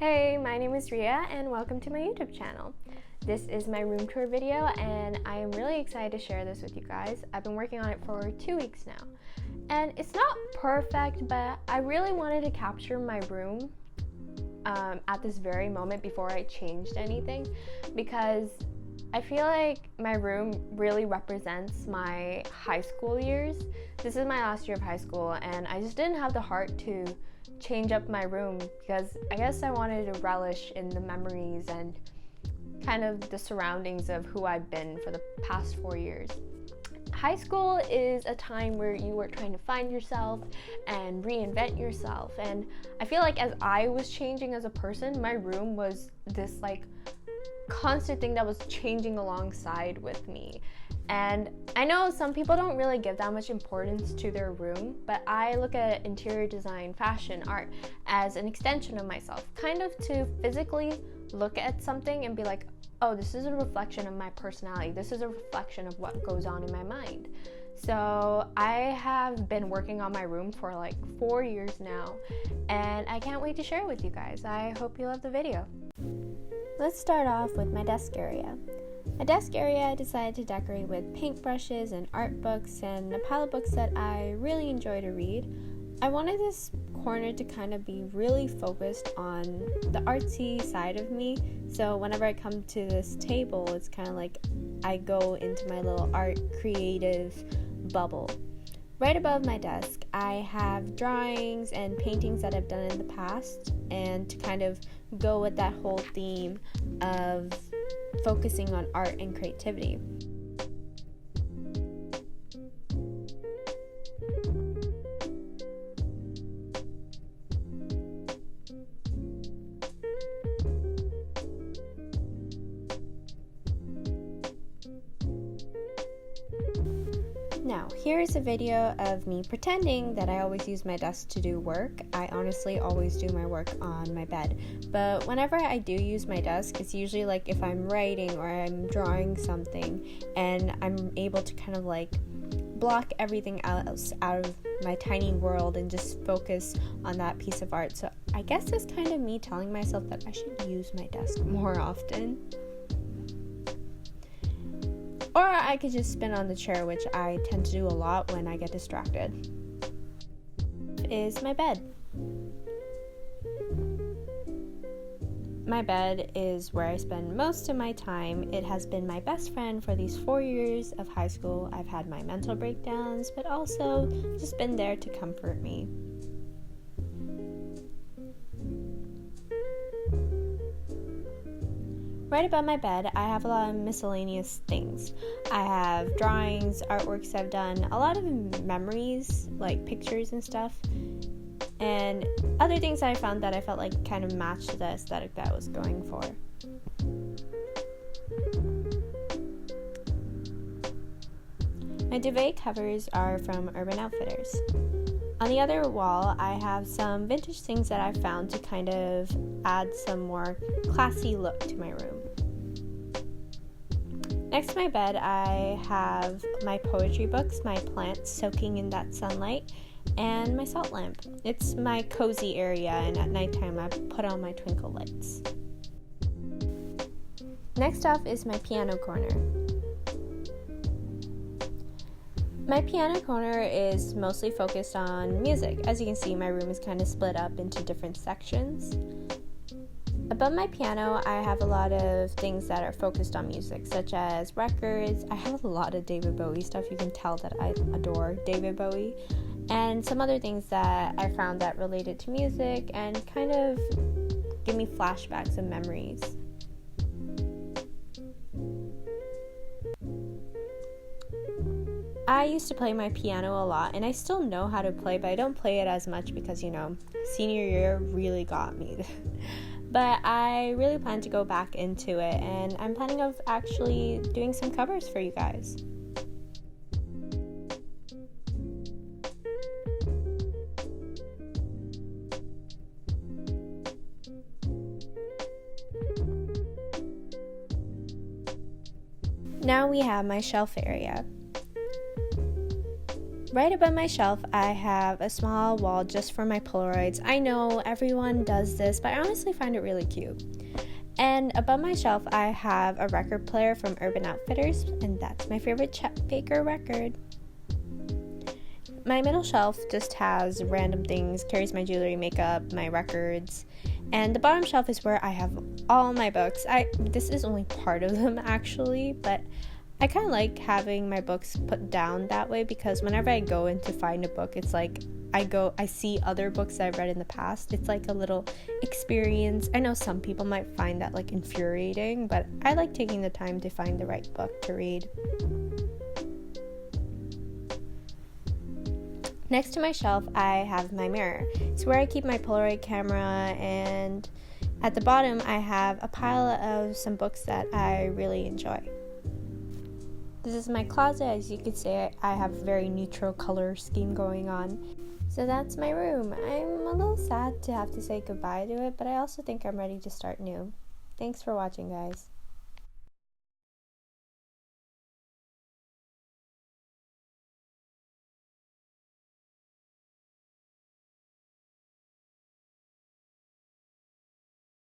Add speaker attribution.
Speaker 1: Hey, my name is Ria and welcome to my YouTube channel. This is my room tour video and I am really excited to share this with you guys. I've been working on it for 2 weeks now. And it's not perfect, but I really wanted to capture my room at this very moment before I changed anything, because I feel like my room really represents my high school years. This is my last year of high school and I just didn't have the heart to change up my room because I guess I wanted to relish in the memories and kind of the surroundings of who I've been for the past 4 years. High school is a time where you are trying to find yourself and reinvent yourself, and I feel like as I was changing as a person, my room was this like constant thing that was changing alongside with me. And I know some people don't really give that much importance to their room, but I look at interior design, fashion, art as an extension of myself, kind of to physically look at something and be like, oh, this is a reflection of my personality. This is a reflection of what goes on in my mind. So I have been working on my room for like 4 years now, and I can't wait to share it with you guys. I hope you love the video.
Speaker 2: Let's start off with my desk area. My desk area I decided to decorate with paintbrushes and art books and a pile of books that I really enjoy to read. I wanted this corner to kind of be really focused on the artsy side of me, so whenever I come to this table, it's kind of like I go into my little art creative bubble. Right above my desk, I have drawings and paintings that I've done in the past, and to kind of go with that whole theme of focusing on art and creativity. Now, here's a video of me pretending that I always use my desk to do work. I honestly always do my work on my bed, but whenever I do use my desk, it's usually like if I'm writing or I'm drawing something and I'm able to kind of like block everything else out of my tiny world and just focus on that piece of art. So I guess it's kind of me telling myself that I should use my desk more often. Or I could just spin on the chair, which I tend to do a lot when I get distracted. Is my bed. My bed is where I spend most of my time. It has been my best friend for these 4 years of high school. I've had my mental breakdowns, but also just been there to comfort me. Right above my bed, I have a lot of miscellaneous things. I have drawings, artworks I've done, a lot of memories, like pictures and stuff, and other things I found that I felt like kind of matched the aesthetic that I was going for. My duvet covers are from Urban Outfitters. On the other wall, I have some vintage things that I found to kind of add some more classy look to my room. Next to my bed, I have my poetry books, my plants soaking in that sunlight, and my salt lamp. It's my cozy area, and at nighttime I put on my twinkle lights. Next up is my piano corner. My piano corner is mostly focused on music. As you can see, my room is kind of split up into different sections. Above my piano, I have a lot of things that are focused on music, such as records. I have a lot of David Bowie stuff. You can tell that I adore David Bowie. And some other things that I found that related to music and kind of give me flashbacks and memories. I used to play my piano a lot, and I still know how to play, but I don't play it as much because, senior year really got me. But I really plan to go back into it, and I'm planning of actually doing some covers for you guys. Now we have my shelf area. Right above my shelf, I have a small wall just for my Polaroids. I know everyone does this, but I honestly find it really cute. And above my shelf, I have a record player from Urban Outfitters, and that's my favorite Chet Baker record. My middle shelf just has random things, carries my jewelry, makeup, my records, and the bottom shelf is where I have all my books. This is only part of them actually, but I kind of like having my books put down that way because whenever I go in to find a book, it's like I see other books that I've read in the past. It's like a little experience. I know some people might find that like infuriating, but I like taking the time to find the right book to read. Next to my shelf, I have my mirror. It's where I keep my Polaroid camera, and at the bottom, I have a pile of some books that I really enjoy. This is my closet. As you can see, I have a very neutral color scheme going on. So that's my room. I'm a little sad to have to say goodbye to it, but I also think I'm ready to start new. Thanks for watching, guys.